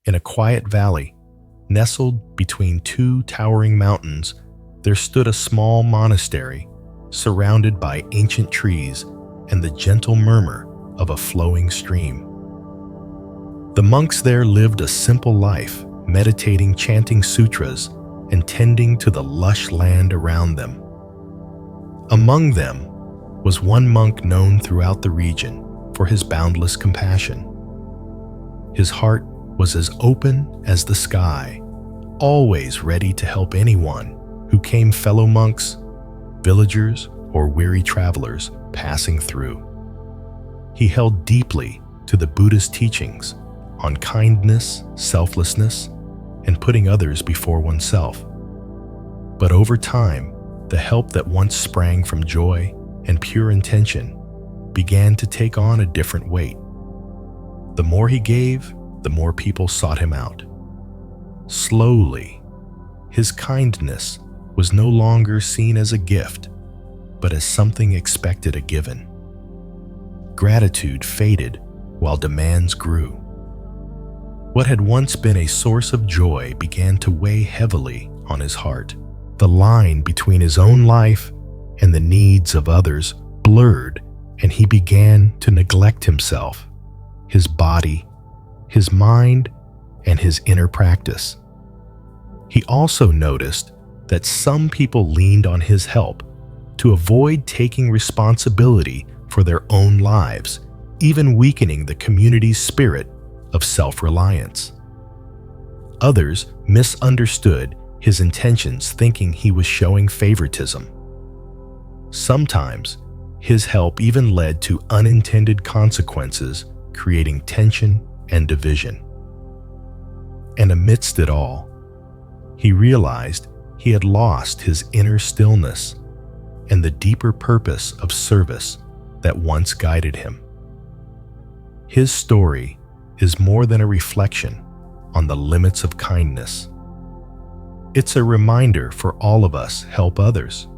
In a quiet valley, nestled between two towering mountains, there stood a small monastery surrounded by ancient trees and the gentle murmur of a flowing stream. The monks there lived a simple life, meditating, chanting sutras, and tending to the lush land around them. Among them was one monk known throughout the region for his boundless compassion. His heart was as open as the sky, always ready to help anyone who came, fellow monks, villagers, or weary travelers passing through. He held deeply to the Buddha's teachings on kindness, selflessness, and putting others before oneself. But over time, the help that once sprang from joy and pure intention began to take on a different weight. The more he gave, the more people sought him out. Slowly, his kindness was no longer seen as a gift, but as something expected a given. Gratitude faded while demands grew. What had once been a source of joy began to weigh heavily on his heart. The line between his own life and the needs of others blurred, and he began to neglect himself, his body, his mind, and his inner practice. He also noticed that some people leaned on his help to avoid taking responsibility for their own lives, even weakening the community's spirit of self-reliance. Others misunderstood his intentions, thinking he was showing favoritism. Sometimes, his help even led to unintended consequences, creating tension and division. And amidst it all, he realized he had lost his inner stillness and the deeper purpose of service that once guided him. His story is more than a reflection on the limits of kindness. It's a reminder for all of us: help others,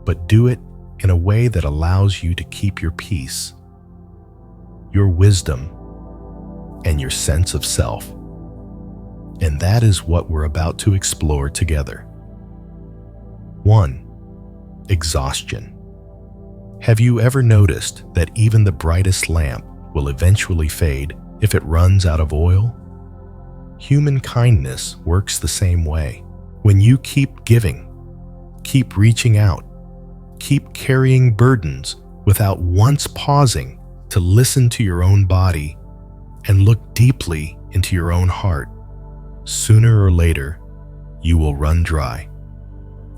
but do it in a way that allows you to keep your peace, your wisdom, and your sense of self. And that is what we're about to explore together. 1. Exhaustion. Have you ever noticed that even the brightest lamp will eventually fade if it runs out of oil? Human kindness works the same way. When you keep giving, keep reaching out, keep carrying burdens without once pausing to listen to your own body and look deeply into your own heart, sooner or later, you will run dry.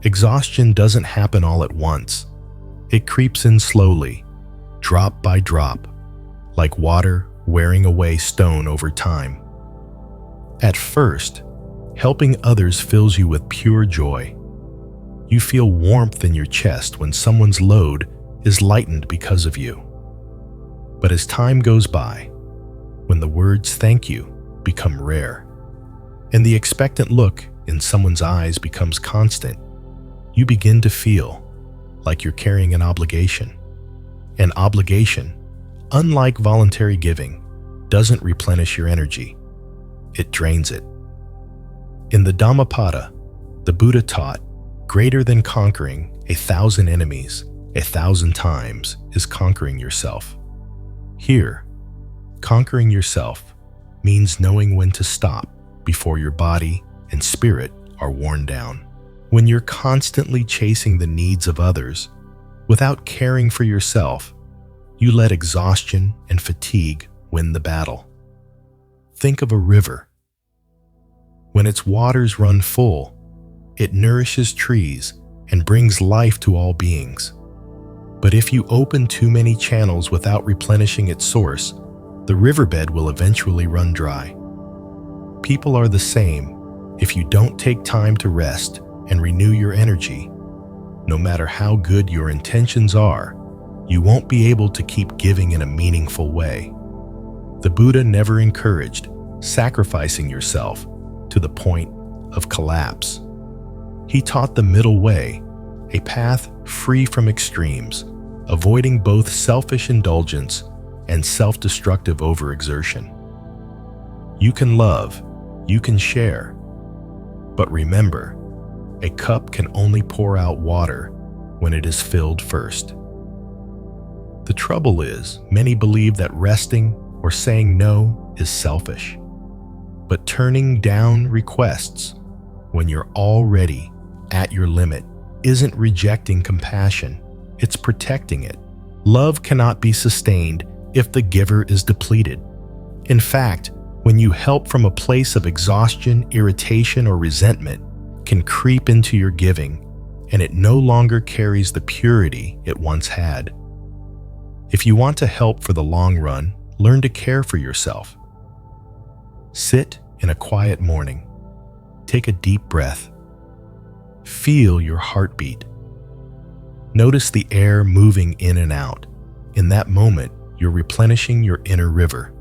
Exhaustion doesn't happen all at once. It creeps in slowly, drop by drop, like water wearing away stone over time. At first, helping others fills you with pure joy. You feel warmth in your chest when someone's load is lightened because of you. But as time goes by, when the words "thank you" become rare, and the expectant look in someone's eyes becomes constant, you begin to feel like you're carrying an obligation. An obligation, unlike voluntary giving, doesn't replenish your energy. It drains it. In the Dhammapada, the Buddha taught, greater than conquering 1,000 enemies 1,000 times is conquering yourself. Here, conquering yourself means knowing when to stop before your body and spirit are worn down. When you're constantly chasing the needs of others without caring for yourself, you let exhaustion and fatigue win the battle. Think of a river. When its waters run full, it nourishes trees and brings life to all beings. But if you open too many channels without replenishing its source, the riverbed will eventually run dry. People are the same. If you don't take time to rest and renew your energy, no matter how good your intentions are, you won't be able to keep giving in a meaningful way. The Buddha never encouraged sacrificing yourself to the point of collapse. He taught the middle way, a path free from extremes, avoiding both selfish indulgence and self-destructive overexertion. You can love, you can share. But remember, a cup can only pour out water when it is filled first. The trouble is, many believe that resting or saying no is selfish. But turning down requests when you're already at your limit isn't rejecting compassion, it's protecting it. Love cannot be sustained if the giver is depleted. In fact, when you help from a place of exhaustion, irritation, or resentment can creep into your giving, and it no longer carries the purity it once had. If you want to help for the long run, learn to care for yourself. Sit in a quiet morning. Take a deep breath. Feel your heartbeat. Notice the air moving in and out. In that moment, you're replenishing your inner river.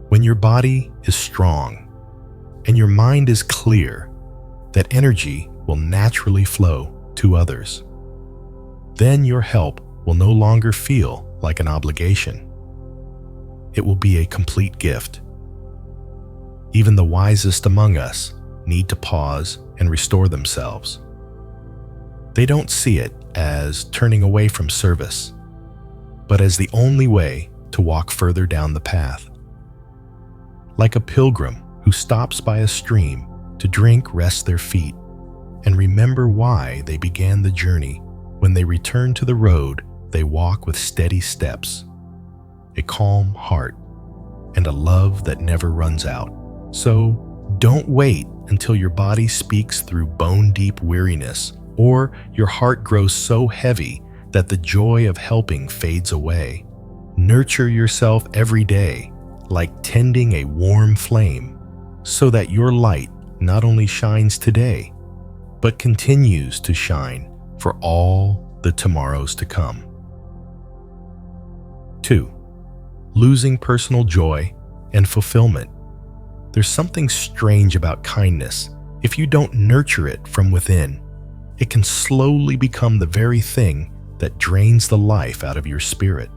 When your body is strong and your mind is clear, that energy will naturally flow to others. Then your help will no longer feel like an obligation. It will be a complete gift. Even the wisest among us need to pause and restore themselves. They don't see it as turning away from service, but as the only way to walk further down the path. Like a pilgrim who stops by a stream to drink, rest their feet, and remember why they began the journey. When they return to the road, they walk with steady steps, a calm heart, and a love that never runs out. So don't wait until your body speaks through bone-deep weariness, or your heart grows so heavy that the joy of helping fades away. Nurture yourself every day, like tending a warm flame, so that your light not only shines today, but continues to shine for all the tomorrows to come. 2. Losing personal joy and fulfillment. There's something strange about kindness. If you don't nurture it from within, it can slowly become the very thing that drains the life out of your spirit.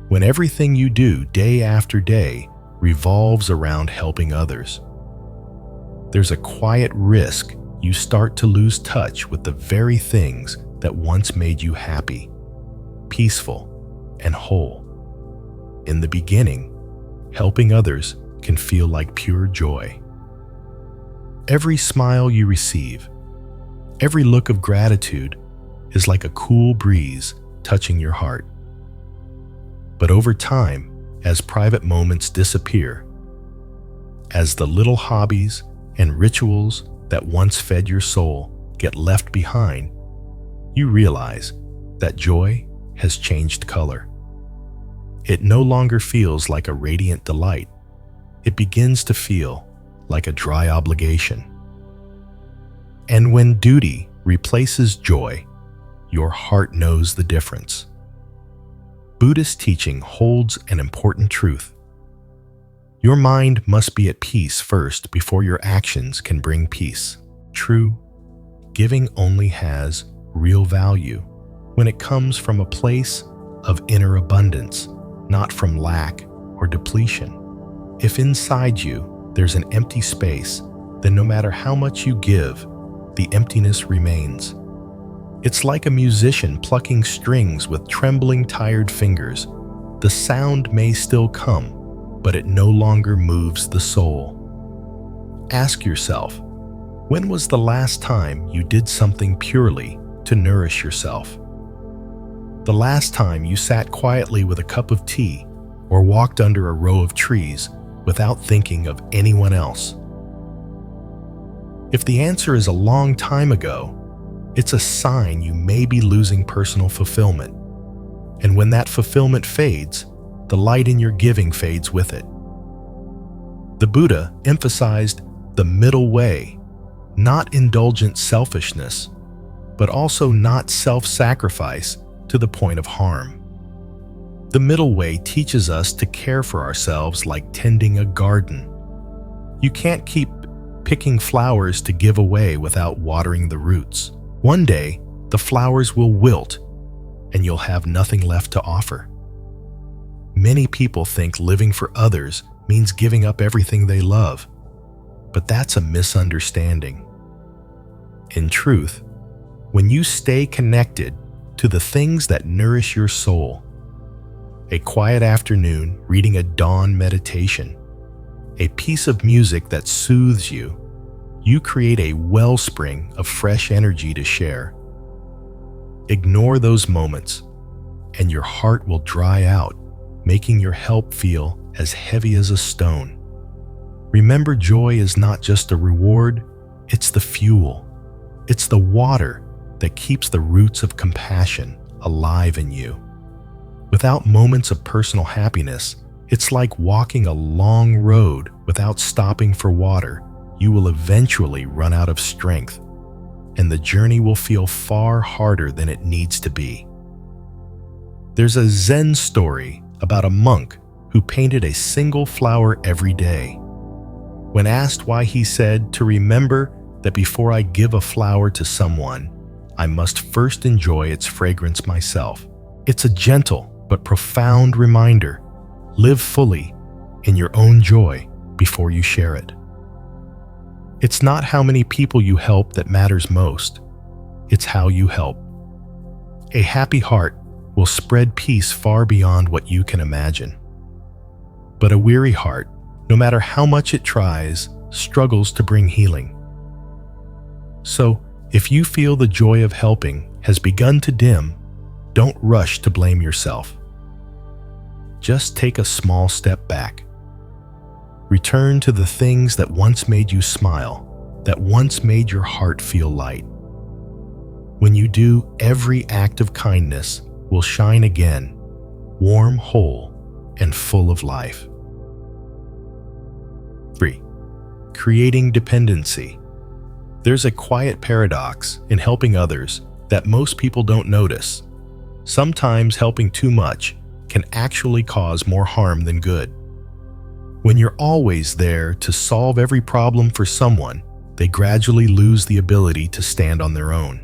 When everything you do day after day revolves around helping others, there's a quiet risk you start to lose touch with the very things that once made you happy, peaceful, and whole. In the beginning, helping others can feel like pure joy. Every smile you receive, every look of gratitude is like a cool breeze touching your heart. But over time, as private moments disappear, as the little hobbies and rituals that once fed your soul get left behind, you realize that joy has changed color. It no longer feels like a radiant delight. It begins to feel like a dry obligation. And when duty replaces joy, your heart knows the difference. Buddhist teaching holds an important truth. Your mind must be at peace first before your actions can bring peace. True, giving only has real value when it comes from a place of inner abundance, not from lack or depletion. If inside you there's an empty space, then no matter how much you give, the emptiness remains. It's like a musician plucking strings with trembling, tired fingers. The sound may still come, but it no longer moves the soul. Ask yourself, when was the last time you did something purely to nourish yourself? The last time you sat quietly with a cup of tea or walked under a row of trees without thinking of anyone else? If the answer is a long time ago, it's a sign you may be losing personal fulfillment. And when that fulfillment fades, the light in your giving fades with it. The Buddha emphasized the middle way, not indulgent selfishness, but also not self-sacrifice to the point of harm. The middle way teaches us to care for ourselves like tending a garden. You can't keep picking flowers to give away without watering the roots. One day, the flowers will wilt, and you'll have nothing left to offer. Many people think living for others means giving up everything they love, but that's a misunderstanding. In truth, when you stay connected to the things that nourish your soul, a quiet afternoon reading a dawn meditation, a piece of music that soothes you, you create a wellspring of fresh energy to share. Ignore those moments, and your heart will dry out, making your help feel as heavy as a stone. Remember, joy is not just a reward, it's the fuel. It's the water that keeps the roots of compassion alive in you. Without moments of personal happiness, it's like walking a long road without stopping for water. You will eventually run out of strength, and the journey will feel far harder than it needs to be. There's a Zen story about a monk who painted a single flower every day. When asked why, he said, "To remember that before I give a flower to someone, I must first enjoy its fragrance myself." It's a gentle but profound reminder. Live fully in your own joy before you share it. It's not how many people you help that matters most. It's how you help. A happy heart will spread peace far beyond what you can imagine. But a weary heart, no matter how much it tries, struggles to bring healing. So, if you feel the joy of helping has begun to dim, don't rush to blame yourself. Just take a small step back. Return to the things that once made you smile, that once made your heart feel light. When you do, every act of kindness will shine again, warm, whole, and full of life. 3. Creating dependency. There's a quiet paradox in helping others that most people don't notice. Sometimes helping too much can actually cause more harm than good. When you're always there to solve every problem for someone, they gradually lose the ability to stand on their own.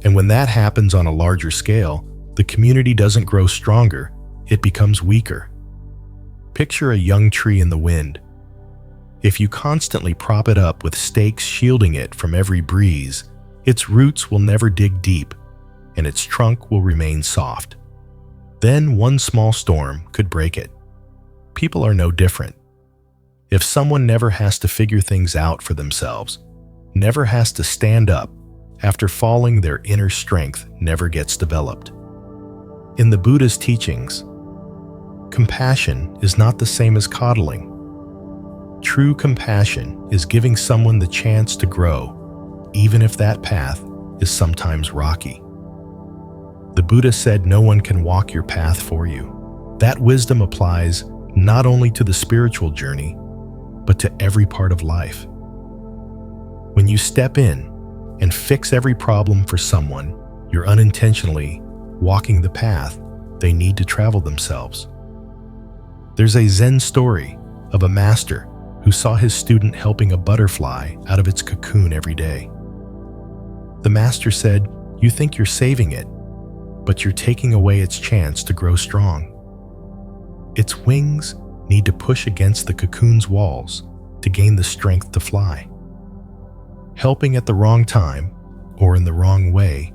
And when that happens on a larger scale, the community doesn't grow stronger, it becomes weaker. Picture a young tree in the wind. If you constantly prop it up with stakes shielding it from every breeze, its roots will never dig deep, and its trunk will remain soft. Then one small storm could break it. People are no different. If someone never has to figure things out for themselves, never has to stand up, after falling, their inner strength never gets developed. In the Buddha's teachings, compassion is not the same as coddling. True compassion is giving someone the chance to grow, even if that path is sometimes rocky. The Buddha said no one can walk your path for you. That wisdom applies not only to the spiritual journey, but to every part of life. When you step in and fix every problem for someone, you're unintentionally walking the path they need to travel themselves. There's a Zen story of a master who saw his student helping a butterfly out of its cocoon every day. The master said, "You think you're saving it, but you're taking away its chance to grow strong. Its wings need to push against the cocoon's walls to gain the strength to fly." Helping at the wrong time or in the wrong way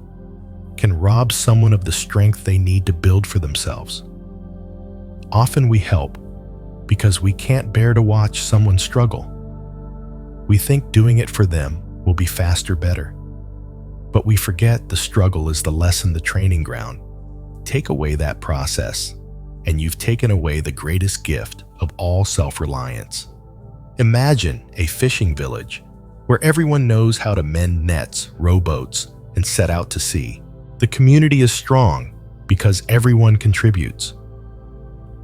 can rob someone of the strength they need to build for themselves. Often we help because we can't bear to watch someone struggle. We think doing it for them will be faster, better. But we forget the struggle is the lesson, the training ground. Take away that process, and you've taken away the greatest gift of all self-reliance. Imagine a fishing village where everyone knows how to mend nets, row boats, and set out to sea. The community is strong because everyone contributes.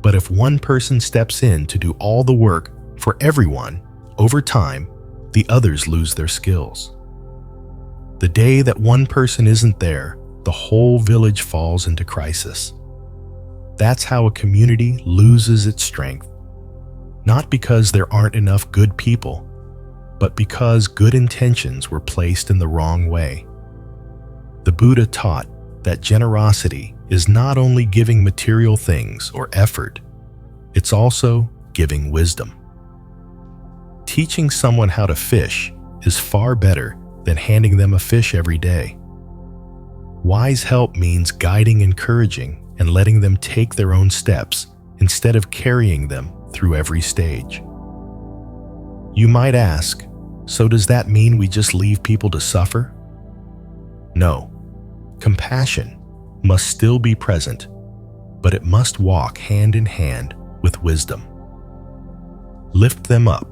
But if one person steps in to do all the work for everyone, over time, the others lose their skills. The day that one person isn't there, the whole village falls into crisis. That's how a community loses its strength. Not because there aren't enough good people, but because good intentions were placed in the wrong way. The Buddha taught that generosity is not only giving material things or effort, it's also giving wisdom. Teaching someone how to fish is far better than handing them a fish every day. Wise help means guiding, encouraging, and letting them take their own steps instead of carrying them through every stage. You might ask, so does that mean we just leave people to suffer? No. Compassion must still be present, but it must walk hand in hand with wisdom. Lift them up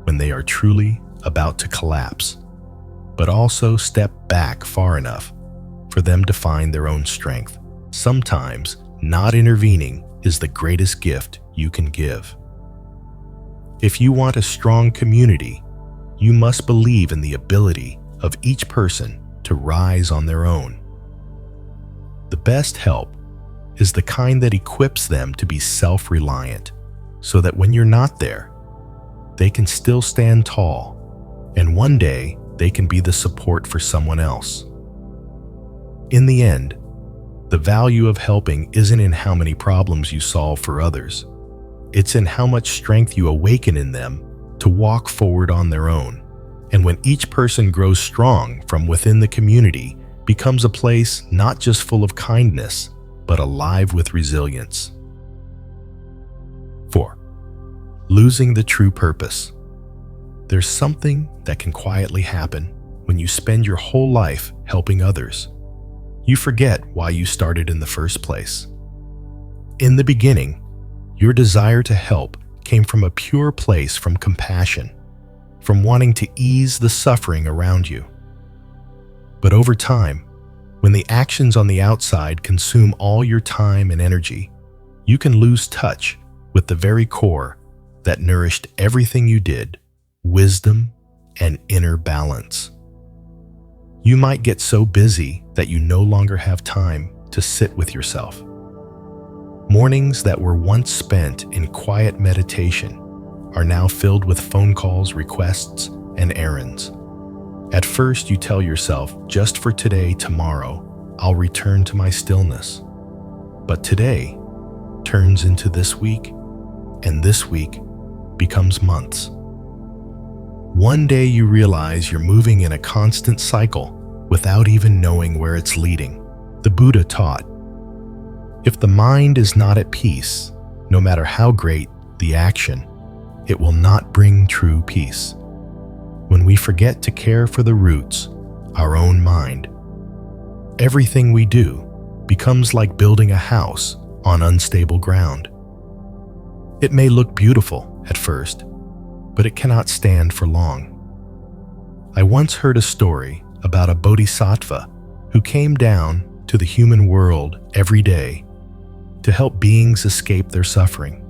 when they are truly about to collapse, but also step back far enough for them to find their own strength. Sometimes, not intervening is the greatest gift you can give. If you want a strong community, you must believe in the ability of each person to rise on their own. The best help is the kind that equips them to be self-reliant, so that when you're not there, they can still stand tall, and one day they can be the support for someone else. In the end, the value of helping isn't in how many problems you solve for others. It's in how much strength you awaken in them to walk forward on their own. And when each person grows strong from within the community, becomes a place not just full of kindness, but alive with resilience. 4. Losing the true purpose. There's something that can quietly happen when you spend your whole life helping others. You forget why you started in the first place. In the beginning, your desire to help came from a pure place from compassion, from wanting to ease the suffering around you. But over time, when the actions on the outside consume all your time and energy, you can lose touch with the very core that nourished everything you did: wisdom and inner balance. You might get so busy that you no longer have time to sit with yourself. Mornings that were once spent in quiet meditation are now filled with phone calls, requests, and errands. At first, you tell yourself, just for today, tomorrow, I'll return to my stillness. But today turns into this week, and this week becomes months. One day you realize you're moving in a constant cycle without even knowing where it's leading. The Buddha taught, if the mind is not at peace, no matter how great the action, it will not bring true peace. When we forget to care for the roots, our own mind, everything we do becomes like building a house on unstable ground. It may look beautiful at first, but it cannot stand for long. I once heard a story about a bodhisattva who came down to the human world every day to help beings escape their suffering.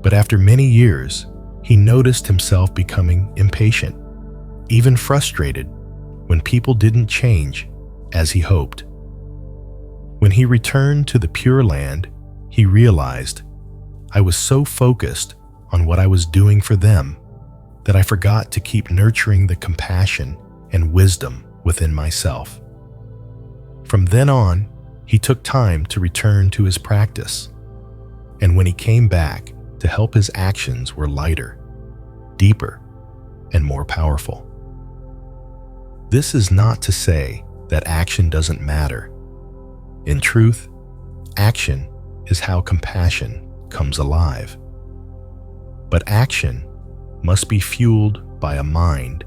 But after many years, he noticed himself becoming impatient, even frustrated when people didn't change as he hoped. When he returned to the Pure Land, he realized, I was so focused on what I was doing for them that I forgot to keep nurturing the compassion and wisdom within myself. From then on, he took time to return to his practice, and when he came back, to help, his actions were lighter, deeper, and more powerful. This is not to say that action doesn't matter. In truth, action is how compassion comes alive. But action must be fueled by a mind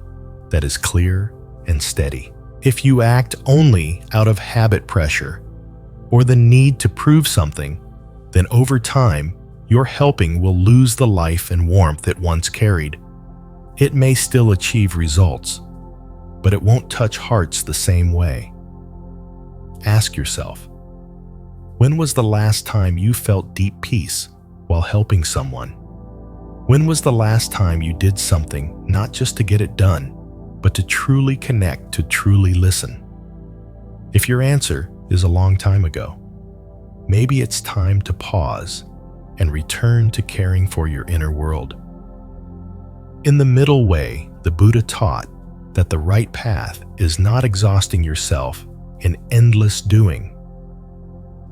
that is clear and steady. If you act only out of habit pressure or the need to prove something, then over time, your helping will lose the life and warmth it once carried. It may still achieve results, but it won't touch hearts the same way. Ask yourself, when was the last time you felt deep peace while helping someone? When was the last time you did something not just to get it done, but to truly connect, to truly listen? If your answer is a long time ago, maybe it's time to pause and return to caring for your inner world. In the middle way, the Buddha taught that the right path is not exhausting yourself in endless doing,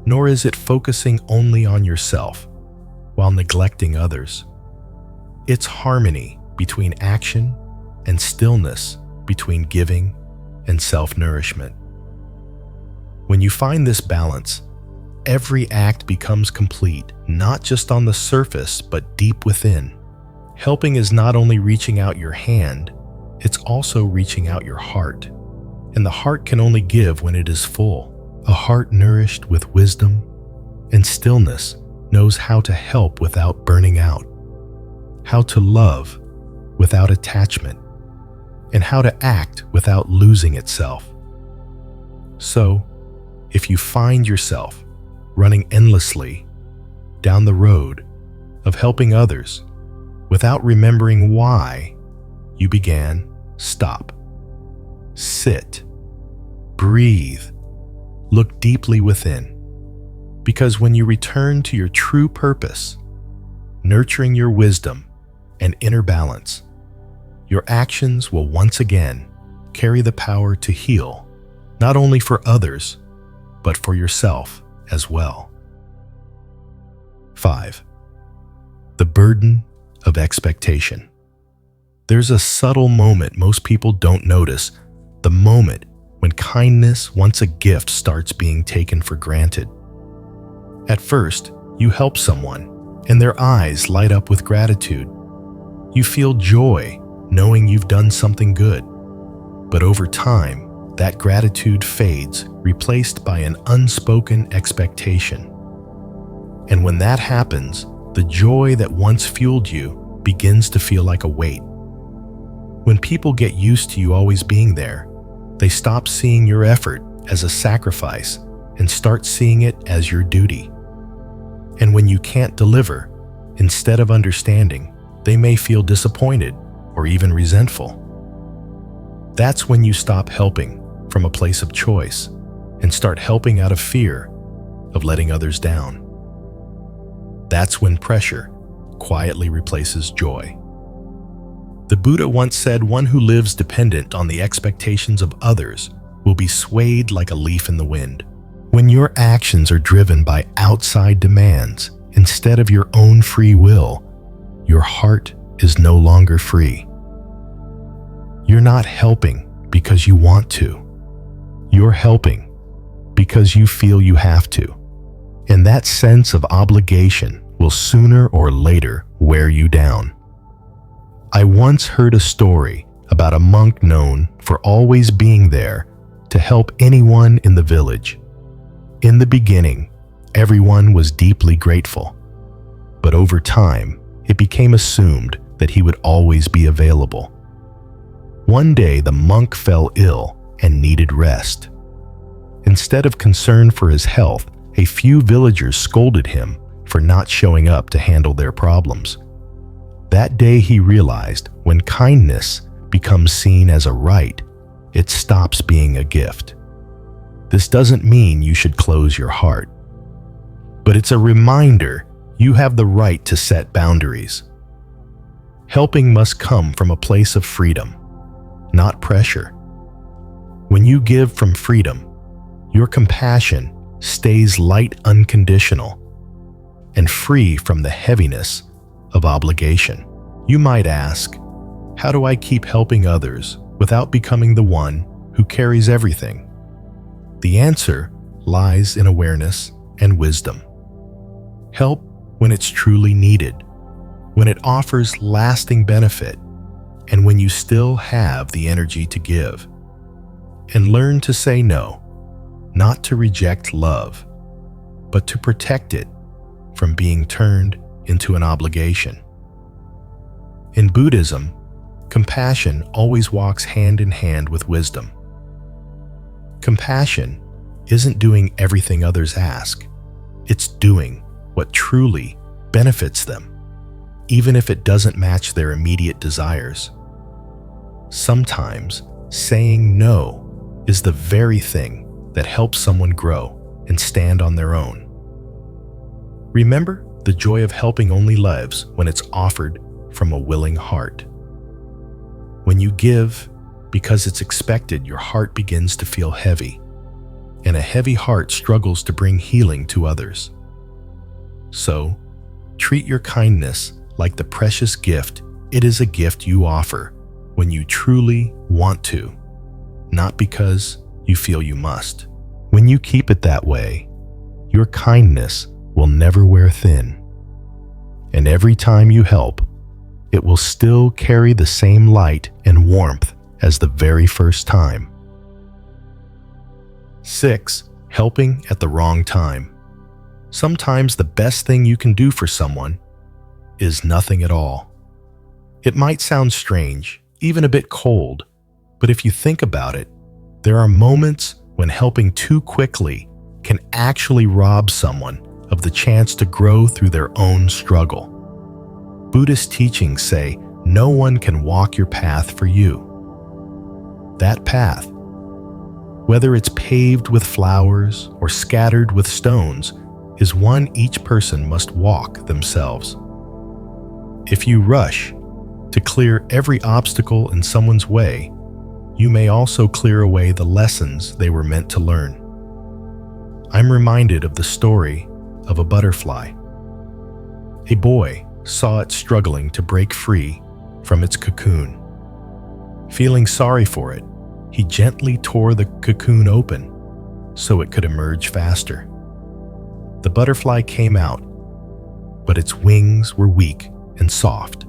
nor is it focusing only on yourself, while neglecting others. It's harmony between action and stillness between giving and self-nourishment. When you find this balance, every act becomes complete, not just on the surface, but deep within. Helping is not only reaching out your hand, it's also reaching out your heart. And the heart can only give when it is full. A heart nourished with wisdom and stillness knows how to help without burning out, how to love without attachment, and how to act without losing itself. So, if you find yourself running endlessly down the road of helping others without remembering why you began, stop, sit, breathe, look deeply within. Because when you return to your true purpose, nurturing your wisdom and inner balance, your actions will once again carry the power to heal, not only for others, but for yourself as well. 5. The burden of expectation. There's a subtle moment most people don't notice, the moment when kindness, once a gift, starts being taken for granted. At first, you help someone, and their eyes light up with gratitude. You feel joy knowing you've done something good. But over time, that gratitude fades, replaced by an unspoken expectation. And when that happens, the joy that once fueled you begins to feel like a weight. When people get used to you always being there, they stop seeing your effort as a sacrifice and start seeing it as your duty. And when you can't deliver, instead of understanding, they may feel disappointed or even resentful. That's when you stop helping from a place of choice and start helping out of fear of letting others down. That's when pressure quietly replaces joy. The Buddha once said, "One who lives dependent on the expectations of others will be swayed like a leaf in the wind." When your actions are driven by outside demands instead of your own free will, your heart is no longer free. You're not helping because you want to. You're helping because you feel you have to. And that sense of obligation will sooner or later wear you down. I once heard a story about a monk known for always being there to help anyone in the village. In the beginning, everyone was deeply grateful, but over time, it became assumed that he would always be available. One day, the monk fell ill and needed rest. Instead of concern for his health, a few villagers scolded him for not showing up to handle their problems. That day he realized when kindness becomes seen as a right, it stops being a gift. This doesn't mean you should close your heart, but it's a reminder you have the right to set boundaries. Helping must come from a place of freedom, not pressure. When you give from freedom, your compassion stays light, unconditional, and free from the heaviness of obligation. You might ask, how do I keep helping others without becoming the one who carries everything? The answer lies in awareness and wisdom. Help when it's truly needed, when it offers lasting benefit, and when you still have the energy to give. And learn to say no, not to reject love, but to protect it from being turned into an obligation. In Buddhism, compassion always walks hand in hand with wisdom. Compassion isn't doing everything others ask. It's doing what truly benefits them, even if it doesn't match their immediate desires. Sometimes saying no is the very thing that helps someone grow and stand on their own. Remember, the joy of helping only lives when it's offered from a willing heart. When you give because it's expected, your heart begins to feel heavy, and a heavy heart struggles to bring healing to others. So, Treat your kindness like the precious gift it is, a gift you offer when you truly want to, not because you feel you must. When you keep it that way, your kindness will never wear thin. And every time you help, it will still carry the same light and warmth as the very first time. 6. Helping at the wrong time. Sometimes the best thing you can do for someone is nothing at all. It might sound strange, even a bit cold, but if you think about it, there are moments when helping too quickly can actually rob someone of the chance to grow through their own struggle. Buddhist teachings say no one can walk your path for you. That path, whether it's paved with flowers or scattered with stones, is one each person must walk themselves. If you rush to clear every obstacle in someone's way, you may also clear away the lessons they were meant to learn. I'm reminded of the story of a butterfly. A boy saw it struggling to break free from its cocoon. Feeling sorry for it, he gently tore the cocoon open so it could emerge faster. The butterfly came out, but its wings were weak and soft.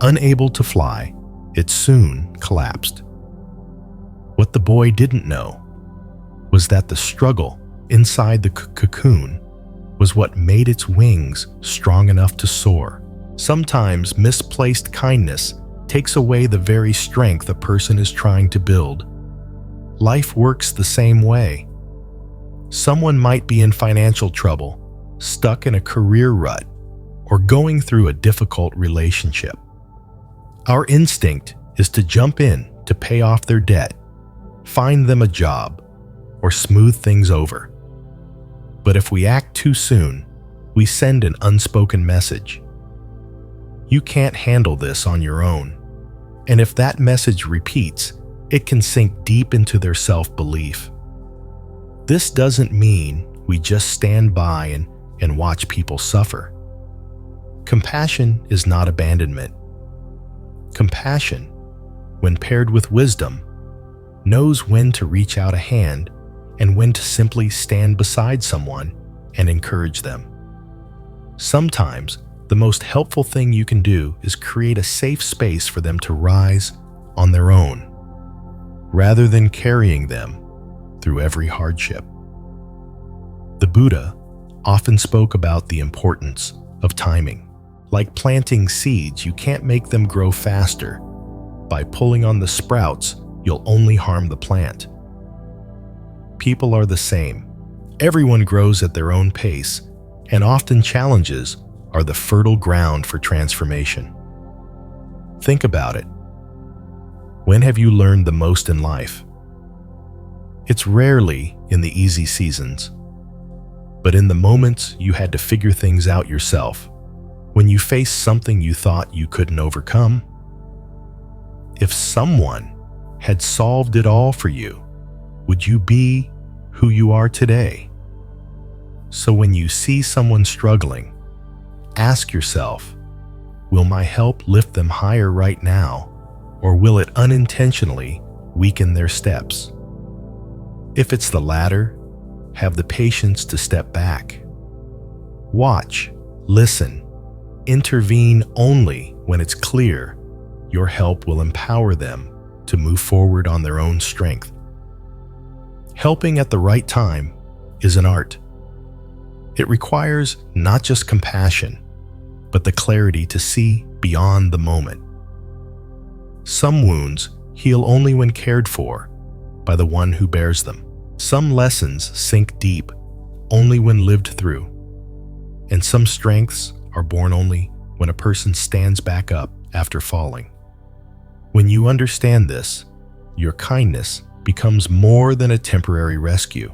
Unable to fly, it soon collapsed. What the boy didn't know was that the struggle inside the cocoon was what made its wings strong enough to soar. Sometimes misplaced kindness takes away the very strength a person is trying to build. Life works the same way. Someone might be in financial trouble, stuck in a career rut, or going through a difficult relationship. Our instinct is to jump in to pay off their debt, find them a job, or smooth things over. But if we act too soon, we send an unspoken message. You can't handle this on your own. And if that message repeats, it can sink deep into their self-belief. This doesn't mean we just stand by and watch people suffer. Compassion is not abandonment. Compassion, when paired with wisdom, knows when to reach out a hand and when to simply stand beside someone and encourage them. Sometimes, the most helpful thing you can do is create a safe space for them to rise on their own, rather than carrying them through every hardship. The Buddha often spoke about the importance of timing. Like planting seeds, you can't make them grow faster. By pulling on the sprouts, you'll only harm the plant. People are the same. Everyone grows at their own pace, and often challenges are the fertile ground for transformation. Think about it. When have you learned the most in life? It's rarely in the easy seasons, but in the moments you had to figure things out yourself, when you faced something you thought you couldn't overcome. If someone had solved it all for you, would you be who you are today? So when you see someone struggling, ask yourself, will my help lift them higher right now, or will it unintentionally weaken their steps? If it's the latter, have the patience to step back. Watch, listen, intervene only when it's clear your help will empower them to move forward on their own strength. Helping at the right time is an art. It requires not just compassion, but the clarity to see beyond the moment. Some wounds heal only when cared for by the one who bears them. Some lessons sink deep only when lived through, and some strengths are born only when a person stands back up after falling. When you understand this, your kindness becomes more than a temporary rescue.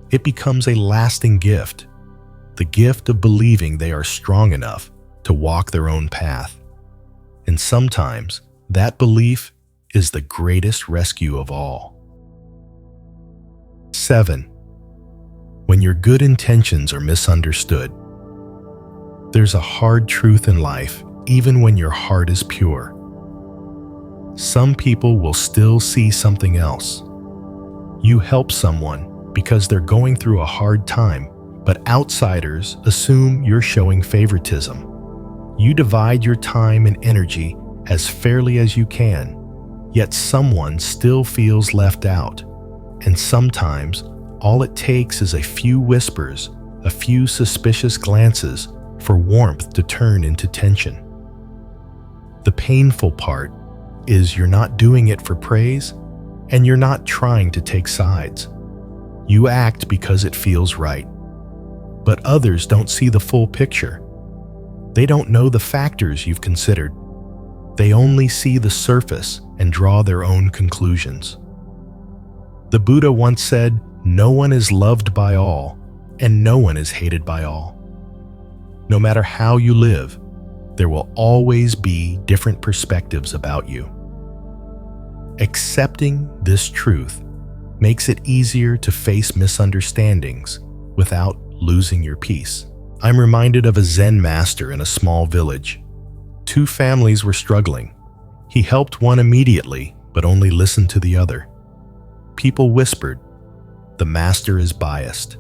It becomes a lasting gift, the gift of believing they are strong enough to walk their own path. And sometimes that belief is the greatest rescue of all. 7. When your good intentions are misunderstood. There's a hard truth in life, even when your heart is pure. Some people will still see something else. You help someone because they're going through a hard time, but outsiders assume you're showing favoritism. You divide your time and energy as fairly as you can, yet someone still feels left out. And sometimes, all it takes is a few whispers, a few suspicious glances for warmth to turn into tension. The painful part is you're not doing it for praise, and you're not trying to take sides. You act because it feels right. But others don't see the full picture. They don't know the factors you've considered. They only see the surface and draw their own conclusions. The Buddha once said, "No one is loved by all, and no one is hated by all." No matter how you live, there will always be different perspectives about you. Accepting this truth makes it easier to face misunderstandings without losing your peace. I'm reminded of a Zen master in a small village. Two families were struggling. He helped one immediately, but only listened to the other. People whispered, "The master is biased."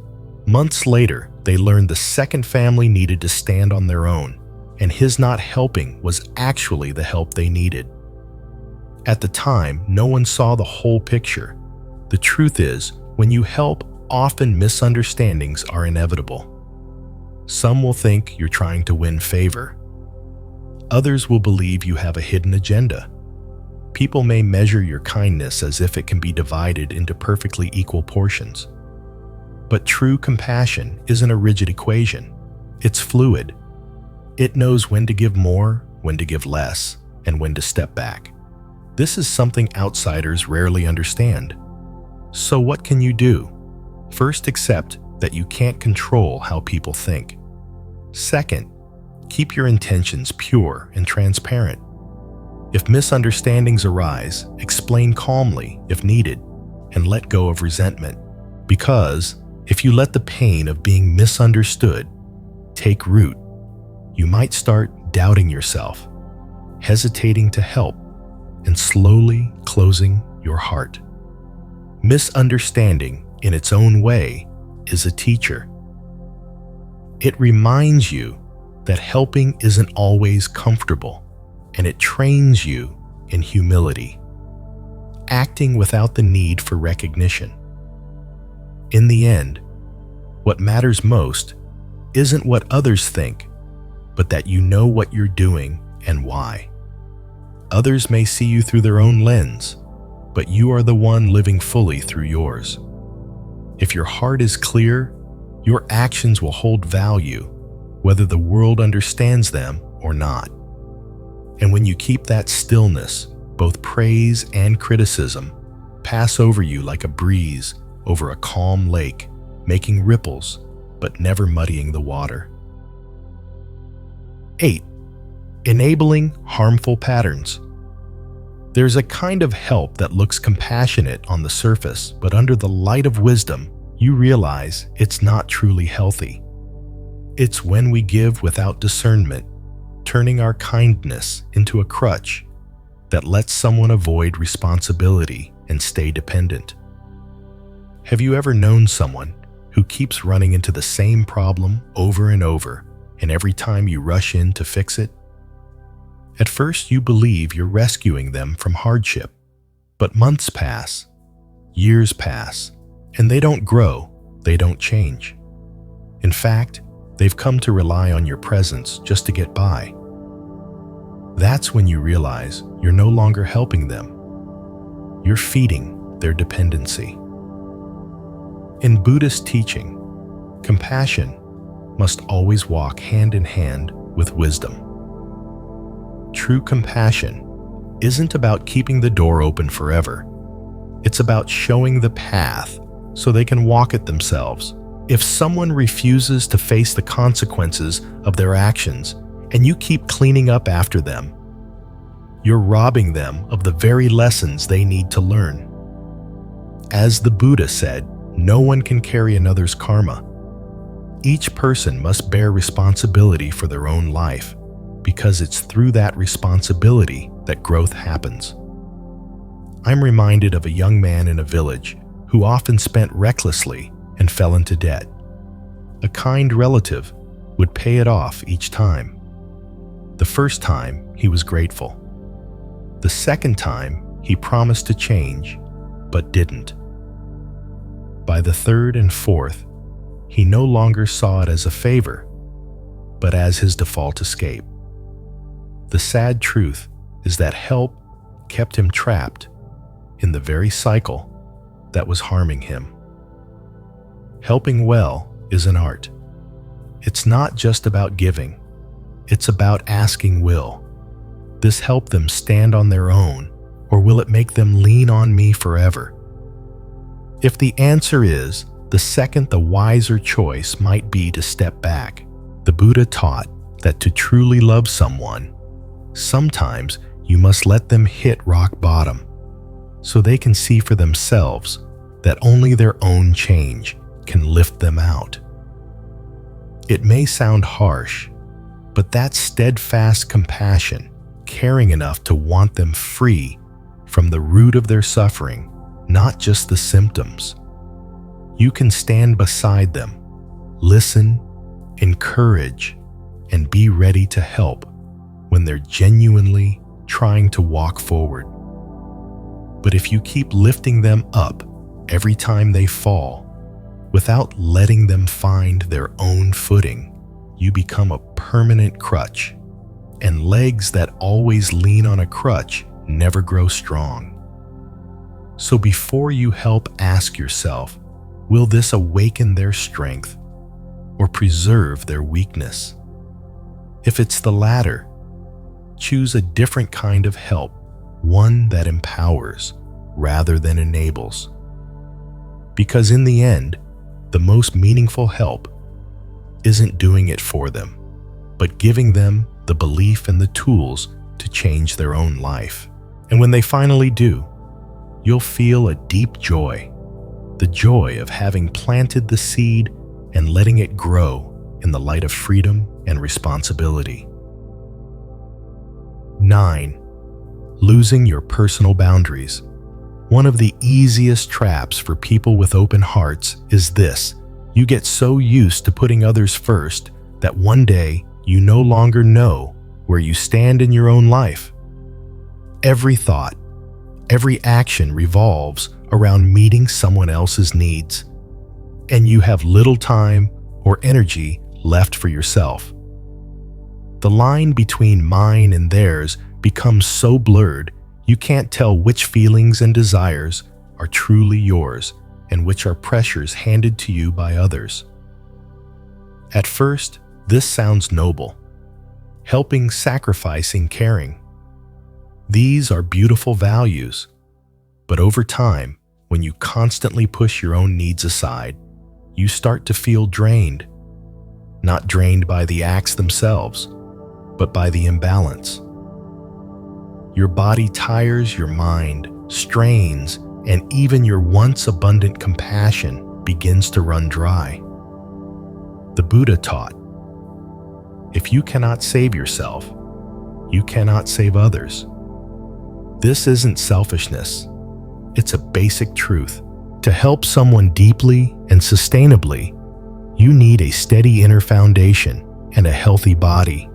Months later, they learned the second family needed to stand on their own, and his not helping was actually the help they needed. At the time, no one saw the whole picture. The truth is, when you help, often misunderstandings are inevitable. Some will think you're trying to win favor. Others will believe you have a hidden agenda. People may measure your kindness as if it can be divided into perfectly equal portions. But true compassion isn't a rigid equation. It's fluid. It knows when to give more, when to give less, and when to step back. This is something outsiders rarely understand. So what can you do? First, accept that you can't control how people think. Second, keep your intentions pure and transparent. If misunderstandings arise, explain calmly if needed, and let go of resentment. Because if you let the pain of being misunderstood take root, you might start doubting yourself, hesitating to help, and slowly closing your heart. Misunderstanding, in its own way, is a teacher. It reminds you that helping isn't always comfortable, and it trains you in humility, acting without the need for recognition. In the end, what matters most isn't what others think, but that you know what you're doing and why. Others may see you through their own lens, but you are the one living fully through yours. If your heart is clear, your actions will hold value, whether the world understands them or not. And when you keep that stillness, both praise and criticism pass over you like a breeze over a calm lake, making ripples, but never muddying the water. 8. Enabling harmful patterns. There's a kind of help that looks compassionate on the surface, but under the light of wisdom, you realize it's not truly healthy. It's when we give without discernment, turning our kindness into a crutch that lets someone avoid responsibility and stay dependent. Have you ever known someone who keeps running into the same problem over and over, and every time you rush in to fix it? At first, you believe you're rescuing them from hardship, but months pass, years pass, and they don't grow, they don't change. In fact, they've come to rely on your presence just to get by. That's when you realize you're no longer helping them. You're feeding their dependency. In Buddhist teaching, compassion must always walk hand in hand with wisdom. True compassion isn't about keeping the door open forever. It's about showing the path so they can walk it themselves. If someone refuses to face the consequences of their actions and you keep cleaning up after them, you're robbing them of the very lessons they need to learn. As the Buddha said, no one can carry another's karma. Each person must bear responsibility for their own life, because it's through that responsibility that growth happens. I'm reminded of a young man in a village who often spent recklessly and fell into debt. A kind relative would pay it off each time. The first time, he was grateful. The second time, he promised to change, but didn't. By the third and fourth, he no longer saw it as a favor, but as his default escape. The sad truth is that help kept him trapped in the very cycle that was harming him. Helping well is an art. It's not just about giving, it's about asking, will this help them stand on their own, or will it make them lean on me forever? If the answer is the second, the wiser choice might be to step back. The Buddha taught that to truly love someone, sometimes you must let them hit rock bottom, so they can see for themselves that only their own change can lift them out. It may sound harsh, but that's steadfast compassion, caring enough to want them free from the root of their suffering, not just the symptoms. You can stand beside them, listen, encourage, and be ready to help when they're genuinely trying to walk forward. But if you keep lifting them up every time they fall, without letting them find their own footing, you become a permanent crutch, and legs that always lean on a crutch never grow strong. So before you help, ask yourself, will this awaken their strength or preserve their weakness? If it's the latter, choose a different kind of help, one that empowers rather than enables. Because in the end, the most meaningful help isn't doing it for them, but giving them the belief and the tools to change their own life. And when they finally do, you'll feel a deep joy, the joy of having planted the seed and letting it grow in the light of freedom and responsibility. 9. Losing your personal boundaries. One of the easiest traps for people with open hearts is this: you get so used to putting others first that one day you no longer know where you stand in your own life. Every thought, every action revolves around meeting someone else's needs, and you have little time or energy left for yourself. The line between mine and theirs becomes so blurred you can't tell which feelings and desires are truly yours and which are pressures handed to you by others. At first, this sounds noble: helping, sacrificing, caring. These are beautiful values, but over time, when you constantly push your own needs aside, you start to feel drained. Not drained by the acts themselves, but by the imbalance. Your body tires, your mind strains, and even your once abundant compassion begins to run dry. The Buddha taught, if you cannot save yourself, you cannot save others. This isn't selfishness. It's a basic truth. To help someone deeply and sustainably, you need a steady inner foundation and a healthy body.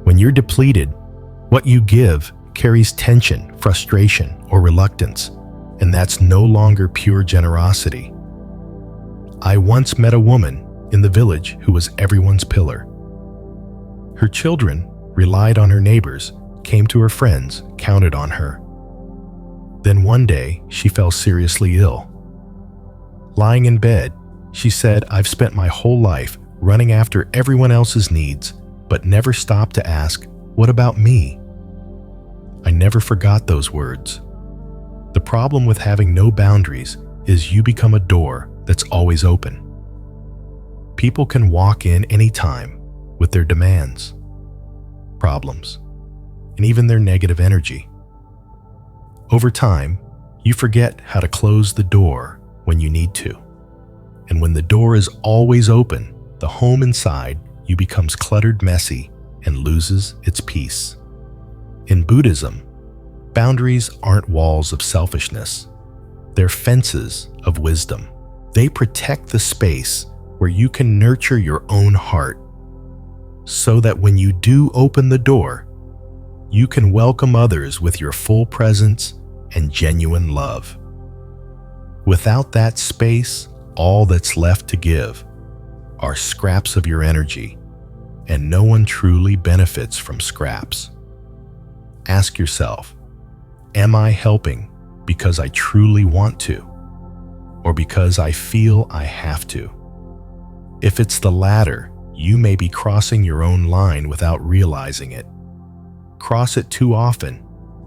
When you're depleted, what you give carries tension, frustration, or reluctance, and that's no longer pure generosity. I once met a woman in the village who was everyone's pillar. Her children relied on her neighbors, came to her friends, counted on her. Then one day, she fell seriously ill. Lying in bed, she said, "I've spent my whole life running after everyone else's needs, but never stopped to ask, what about me?" I never forgot those words. The problem with having no boundaries is you become a door that's always open. People can walk in anytime with their demands, problems, and even their negative energy. Over time, you forget how to close the door when you need to, And when the door is always open, the home inside you becomes cluttered, messy, and loses its peace. In Buddhism, boundaries aren't walls of selfishness. They're fences of wisdom. They protect the space where you can nurture your own heart, so that when you do open the door, you can welcome others with your full presence and genuine love. Without that space, all that's left to give are scraps of your energy, and no one truly benefits from scraps. Ask yourself, am I helping because I truly want to, or because I feel I have to? If it's the latter, you may be crossing your own line without realizing it. Cross it too often,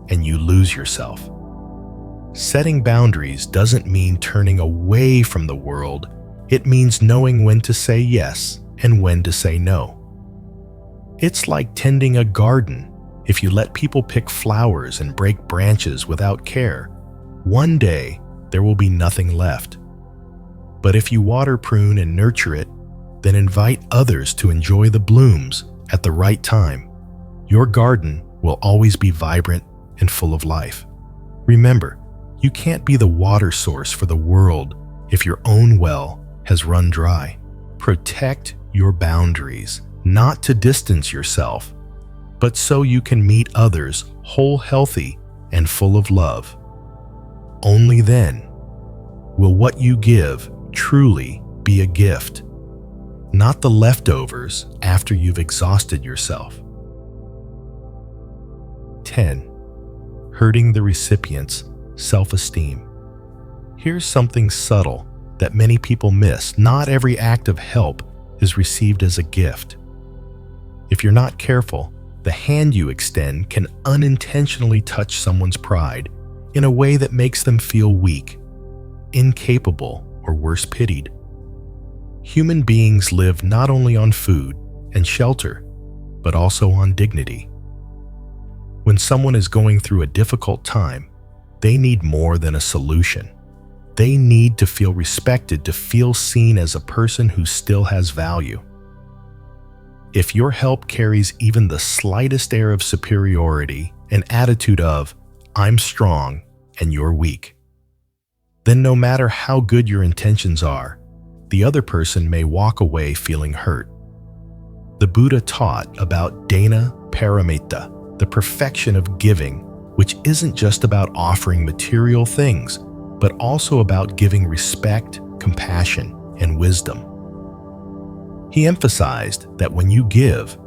and you lose yourself. Setting boundaries doesn't mean turning away from the world. It means knowing when to say yes and when to say no. It's like tending a garden. If you let people pick flowers and break branches without care, one day there will be nothing left. But if you water, prune, and nurture it, then invite others to enjoy the blooms at the right time, your garden will always be vibrant and full of life. Remember, you can't be the water source for the world if your own well has run dry. Protect your boundaries, not to distance yourself, but so you can meet others whole, healthy, and full of love. Only then will what you give truly be a gift, not the leftovers after you've exhausted yourself. 10. Hurting the recipient's self-esteem. Here's something subtle that many people miss. Not every act of help is received as a gift. If you're not careful, the hand you extend can unintentionally touch someone's pride in a way that makes them feel weak, incapable, or worse, pitied. Human beings live not only on food and shelter, but also on dignity. When someone is going through a difficult time, they need more than a solution. They need to feel respected, to feel seen as a person who still has value. If your help carries even the slightest air of superiority, an attitude of, I'm strong and you're weak, then no matter how good your intentions are, the other person may walk away feeling hurt. The Buddha taught about dana paramita, the perfection of giving, which isn't just about offering material things, but also about giving respect, compassion, and wisdom. He emphasized that when you give,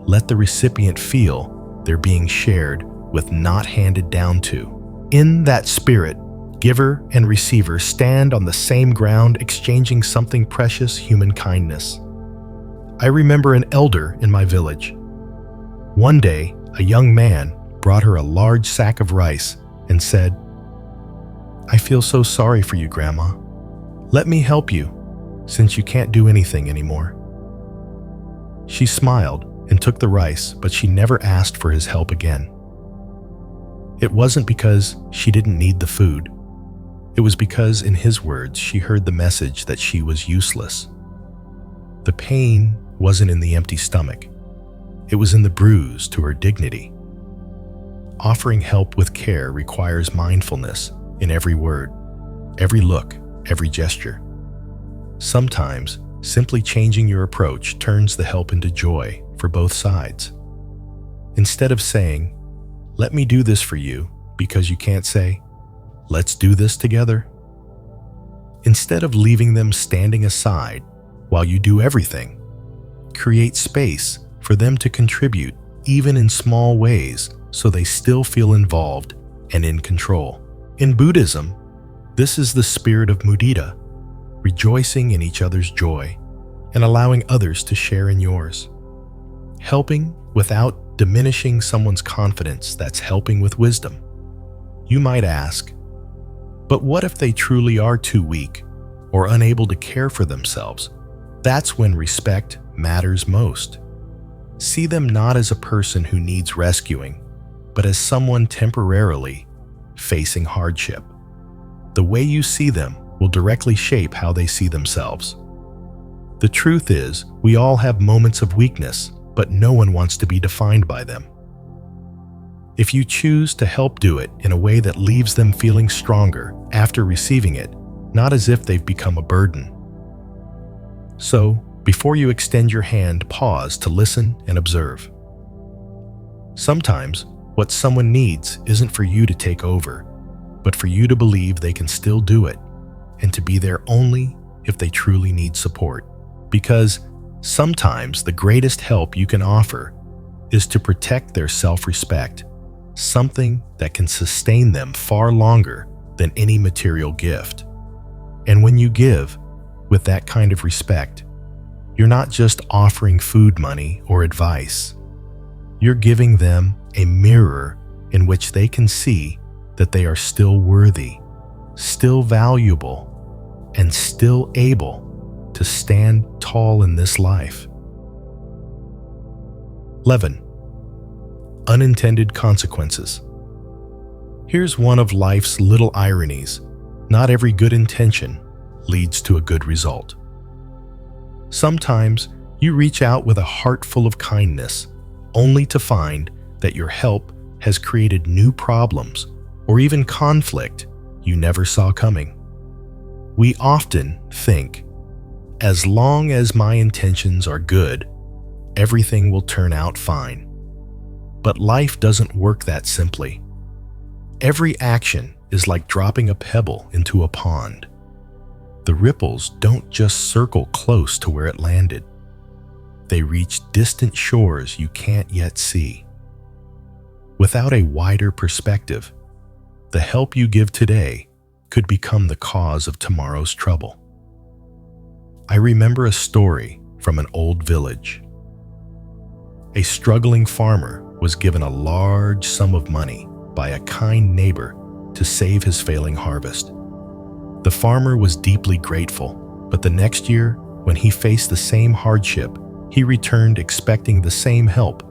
let the recipient feel they're being shared with, not handed down to. In that spirit, giver and receiver stand on the same ground, exchanging something precious, human kindness. I remember an elder in my village. One day, a young man brought her a large sack of rice and said, I feel so sorry for you, Grandma. Let me help you, since you can't do anything anymore. She smiled and took the rice, but she never asked for his help again. It wasn't because she didn't need the food. It was because, in his words, she heard the message that she was useless. The pain wasn't in the empty stomach. It was in the bruise to her dignity. Offering help with care requires mindfulness in every word, every look, every gesture. Sometimes, simply changing your approach turns the help into joy for both sides. Instead of saying, let me do this for you, because you can't say, let's do this together. Instead of leaving them standing aside while you do everything, create space for them to contribute, even in small ways, so they still feel involved and in control. In Buddhism, this is the spirit of mudita, rejoicing in each other's joy and allowing others to share in yours. Helping without diminishing someone's confidence, that's helping with wisdom. You might ask, but what if they truly are too weak or unable to care for themselves? That's when respect matters most. See them not as a person who needs rescuing, but as someone temporarily facing hardship. The way you see them will directly shape how they see themselves. The truth is, we all have moments of weakness, but no one wants to be defined by them. If you choose to help do it in a way that leaves them feeling stronger after receiving it, not as if they've become a burden. So, before you extend your hand, pause to listen and observe. Sometimes, what someone needs isn't for you to take over, but for you to believe they can still do it, and to be there only if they truly need support. Because sometimes the greatest help you can offer is to protect their self-respect, something that can sustain them far longer than any material gift. And when you give with that kind of respect, you're not just offering food money or advice. You're giving them a mirror in which they can see that they are still worthy, still valuable, and still able to stand tall in this life. 11. Unintended consequences. Here's one of life's little ironies. Not every good intention leads to a good result. Sometimes you reach out with a heart full of kindness, only to find that your help has created new problems or even conflict you never saw coming. We often think, as long as my intentions are good, everything will turn out fine. But life doesn't work that simply. Every action is like dropping a pebble into a pond. The ripples don't just circle close to where it landed. They reach distant shores you can't yet see. Without a wider perspective, the help you give today could become the cause of tomorrow's trouble. I remember a story from an old village. A struggling farmer was given a large sum of money by a kind neighbor to save his failing harvest. The farmer was deeply grateful, but the next year, when he faced the same hardship, he returned expecting the same help.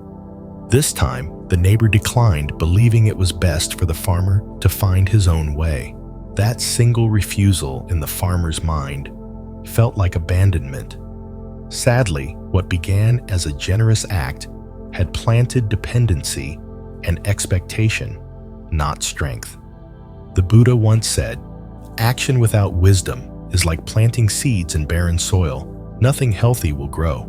This time, the neighbor declined, believing it was best for the farmer to find his own way. That single refusal in the farmer's mind felt like abandonment. Sadly, what began as a generous act had planted dependency and expectation, not strength. The Buddha once said, "Action without wisdom is like planting seeds in barren soil. Nothing healthy will grow."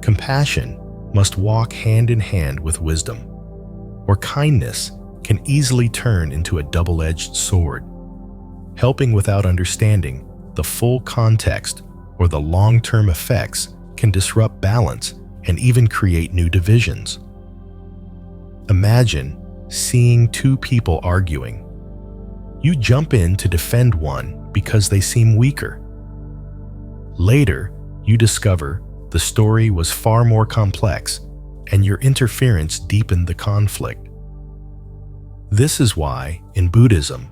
Compassion must walk hand in hand with wisdom, or kindness can easily turn into a double-edged sword. Helping without understanding the full context or the long-term effects can disrupt balance and even create new divisions. Imagine seeing two people arguing. You jump in to defend one because they seem weaker. Later, you discover the story was far more complex, and your interference deepened the conflict. This is why, in Buddhism,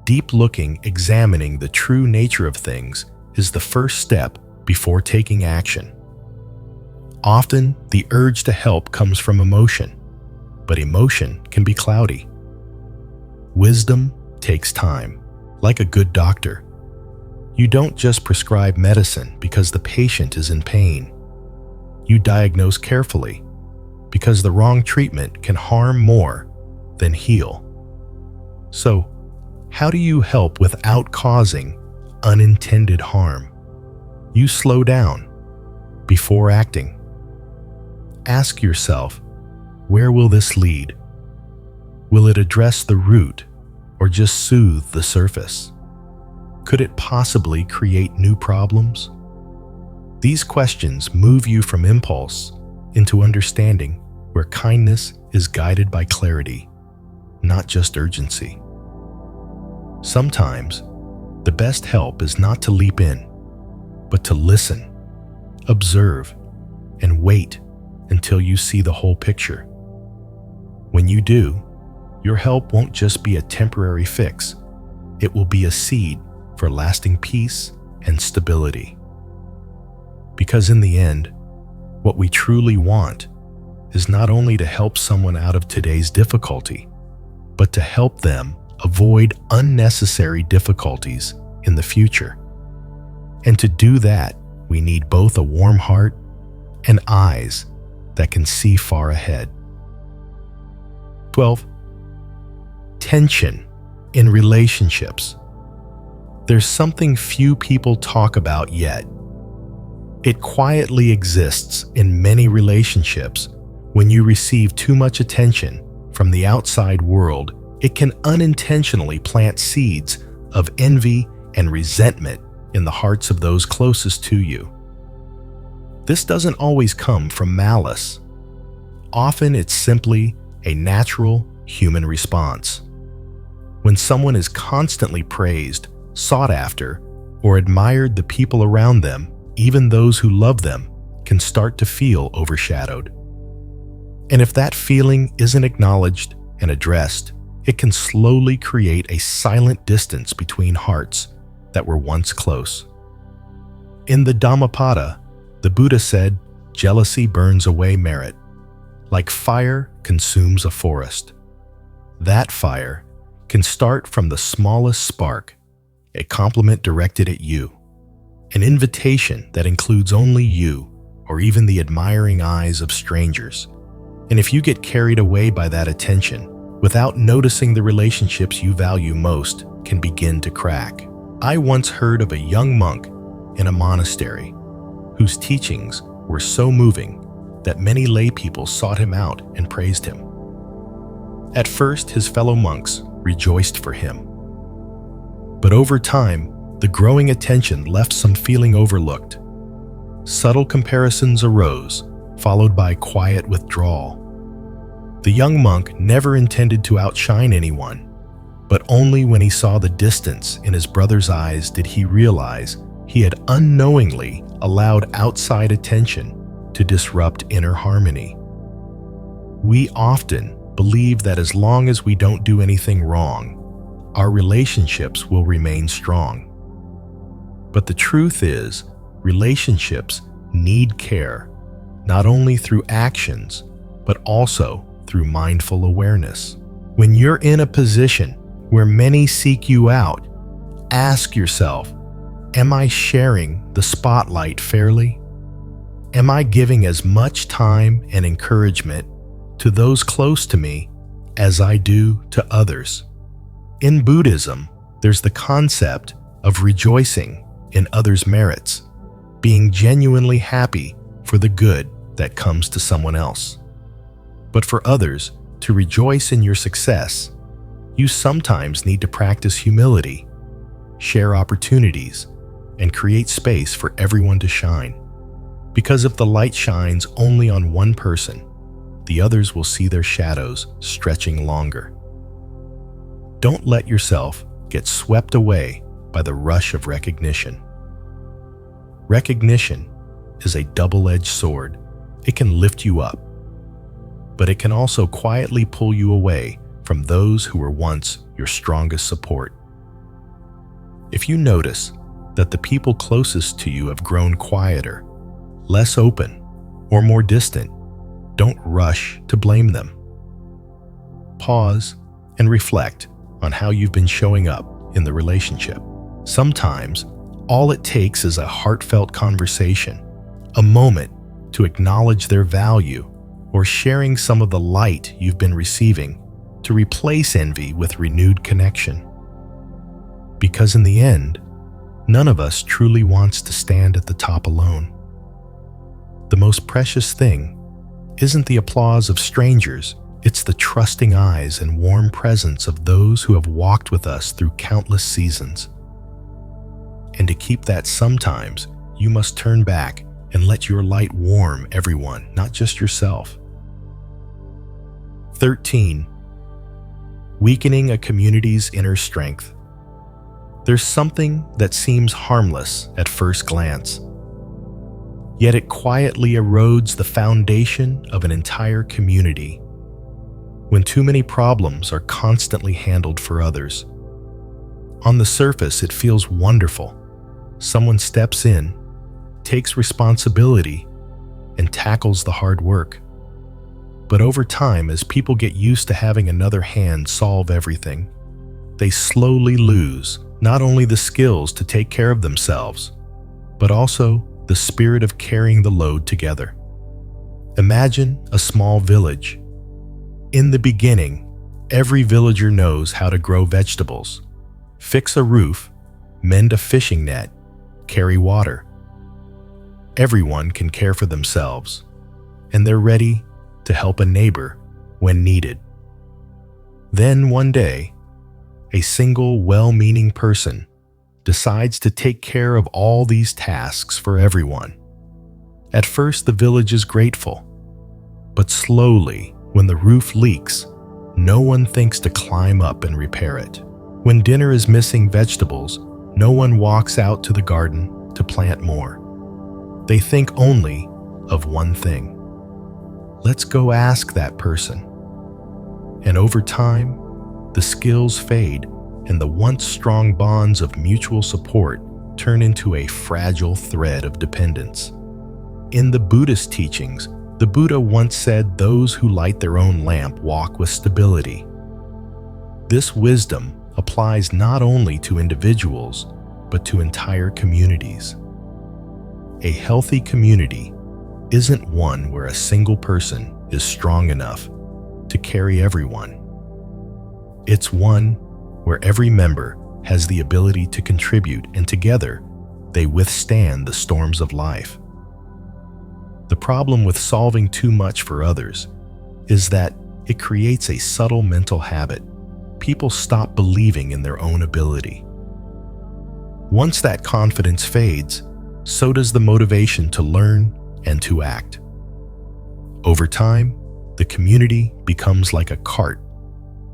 deep looking, examining the true nature of things is the first step before taking action. Often, the urge to help comes from emotion, but emotion can be cloudy. Wisdom takes time, like a good doctor. You don't just prescribe medicine because the patient is in pain. You diagnose carefully, because the wrong treatment can harm more than heal. So, how do you help without causing unintended harm? You slow down before acting. Ask yourself, where will this lead? Will it address the root or just soothe the surface? Could it possibly create new problems? These questions move you from impulse into understanding, where kindness is guided by clarity, not just urgency. Sometimes, the best help is not to leap in, but to listen, observe, and wait until you see the whole picture. When you do, your help won't just be a temporary fix. It will be a seed for lasting peace and stability. Because in the end, what we truly want is not only to help someone out of today's difficulty, but to help them avoid unnecessary difficulties in the future. And to do that, we need both a warm heart and eyes that can see far ahead. 12. Tension in relationships. There's something few people talk about yet. It quietly exists in many relationships. When you receive too much attention from the outside world, it can unintentionally plant seeds of envy and resentment in the hearts of those closest to you. This doesn't always come from malice. Often it's simply a natural human response. When someone is constantly praised, sought after, or admired, the people around them, even those who love them, can start to feel overshadowed. And if that feeling isn't acknowledged and addressed, it can slowly create a silent distance between hearts that were once close. In the Dhammapada, the Buddha said, "Jealousy burns away merit, like fire consumes a forest." That fire can start from the smallest spark, a compliment directed at you, an invitation that includes only you or even the admiring eyes of strangers. And if you get carried away by that attention, without noticing, the relationships you value most can begin to crack. I once heard of a young monk in a monastery whose teachings were so moving that many lay people sought him out and praised him. At first, his fellow monks rejoiced for him. But over time, the growing attention left some feeling overlooked. Subtle comparisons arose, followed by quiet withdrawal. The young monk never intended to outshine anyone, but only when he saw the distance in his brother's eyes did he realize he had unknowingly allowed outside attention to disrupt inner harmony. We often believe that as long as we don't do anything wrong, our relationships will remain strong. But the truth is, relationships need care, not only through actions, but also through mindful awareness. When you're in a position where many seek you out, ask yourself, am I sharing the spotlight fairly? Am I giving as much time and encouragement to those close to me as I do to others? In Buddhism, there's the concept of rejoicing in others' merits, being genuinely happy for the good that comes to someone else. But for others to rejoice in your success, you sometimes need to practice humility, share opportunities, and create space for everyone to shine. Because if the light shines only on one person, the others will see their shadows stretching longer. Don't let yourself get swept away by the rush of recognition. Recognition is a double-edged sword. It can lift you up, but it can also quietly pull you away from those who were once your strongest support. If you notice that the people closest to you have grown quieter, less open, or more distant, don't rush to blame them. Pause and reflect on how you've been showing up in the relationship. Sometimes, all it takes is a heartfelt conversation, a moment to acknowledge their value, or sharing some of the light you've been receiving to replace envy with renewed connection. Because in the end, none of us truly wants to stand at the top alone. The most precious thing isn't the applause of strangers, it's the trusting eyes and warm presence of those who have walked with us through countless seasons. And to keep that, sometimes you must turn back and let your light warm everyone, not just yourself. 13. Weakening a community's inner strength. There's something that seems harmless at first glance, yet it quietly erodes the foundation of an entire community. When too many problems are constantly handled for others, on the surface it feels wonderful. Someone steps in, takes responsibility, and tackles the hard work. But over time, as people get used to having another hand solve everything, they slowly lose not only the skills to take care of themselves, but also the spirit of carrying the load together. Imagine a small village. In the beginning, every villager knows how to grow vegetables, fix a roof, mend a fishing net, carry water. Everyone can care for themselves, and they're ready to help a neighbor when needed. Then one day, a single well-meaning person decides to take care of all these tasks for everyone. At first, the village is grateful, but slowly, when the roof leaks, no one thinks to climb up and repair it. When dinner is missing vegetables, no one walks out to the garden to plant more. They think only of one thing. Let's go ask that person. And over time, the skills fade and the once strong bonds of mutual support turn into a fragile thread of dependence. In the Buddhist teachings, the Buddha once said, "Those who light their own lamp walk with stability." This wisdom applies not only to individuals, but to entire communities. A healthy community isn't one where a single person is strong enough to carry everyone. It's one where every member has the ability to contribute, and together they withstand the storms of life. The problem with solving too much for others is that it creates a subtle mental habit. People stop believing in their own ability. Once that confidence fades, so does the motivation to learn and to act. Over time, the community becomes like a cart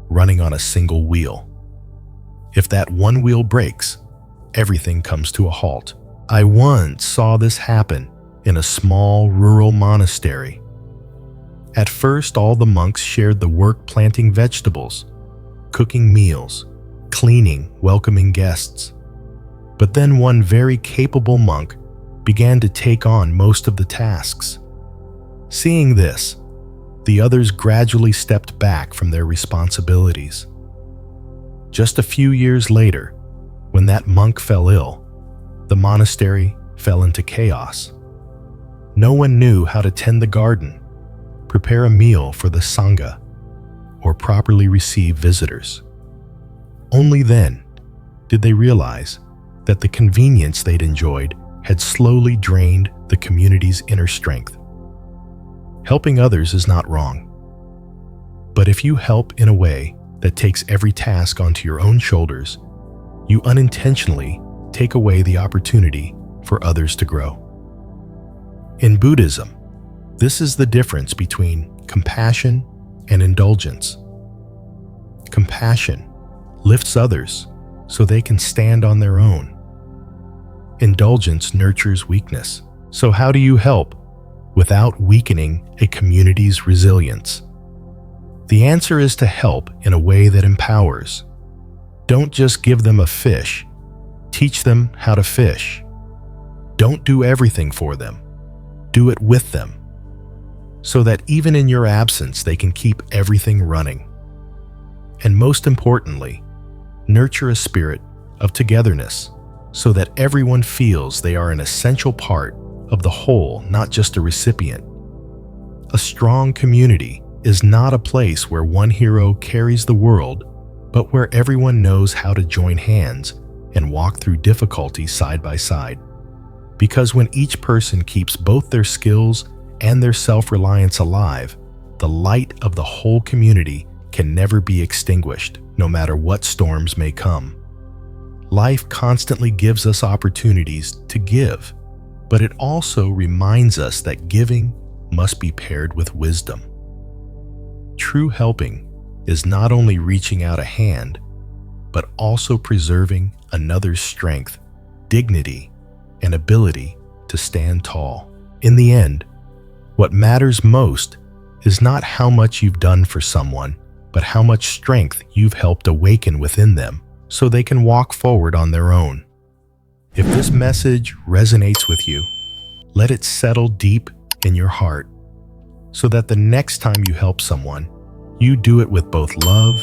running on a single wheel. If that one wheel breaks, everything comes to a halt. I once saw this happen in a small rural monastery. At first, all the monks shared the work planting vegetables, cooking meals, cleaning, welcoming guests. But then one very capable monk began to take on most of the tasks. Seeing this, the others gradually stepped back from their responsibilities. Just a few years later, when that monk fell ill, the monastery fell into chaos. No one knew how to tend the garden, prepare a meal for the sangha, or properly receive visitors. Only then did they realize that the convenience they'd enjoyed had slowly drained the community's inner strength. Helping others is not wrong, but if you help in a way that takes every task onto your own shoulders, you unintentionally take away the opportunity for others to grow. In Buddhism, this is the difference between compassion and indulgence. Compassion lifts others so they can stand on their own. Indulgence nurtures weakness. So how do you help without weakening a community's resilience? The answer is to help in a way that empowers. Don't just give them a fish, teach them how to fish. Don't do everything for them, do it with them, so that even in your absence they can keep everything running. And most importantly, nurture a spirit of togetherness so that everyone feels they are an essential part of the whole, not just a recipient. A strong community is not a place where one hero carries the world, but where everyone knows how to join hands and walk through difficulties side by side. Because when each person keeps both their skills and their self-reliance alive, the light of the whole community can never be extinguished, no matter what storms may come. Life constantly gives us opportunities to give, but it also reminds us that giving must be paired with wisdom. True helping is not only reaching out a hand, but also preserving another's strength, dignity, and ability to stand tall. In the end, what matters most is not how much you've done for someone, but how much strength you've helped awaken within them so they can walk forward on their own. If this message resonates with you, let it settle deep in your heart so that the next time you help someone, you do it with both love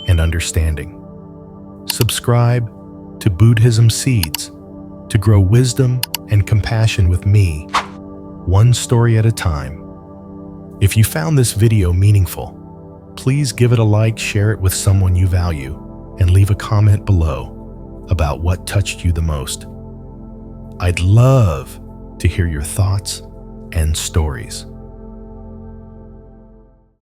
and understanding. Subscribe, to Buddhism seeds, to grow wisdom and compassion with me, one story at a time. If you found this video meaningful, please give it a like, share it with someone you value, and leave a comment below about what touched you the most. I'd love to hear your thoughts and stories.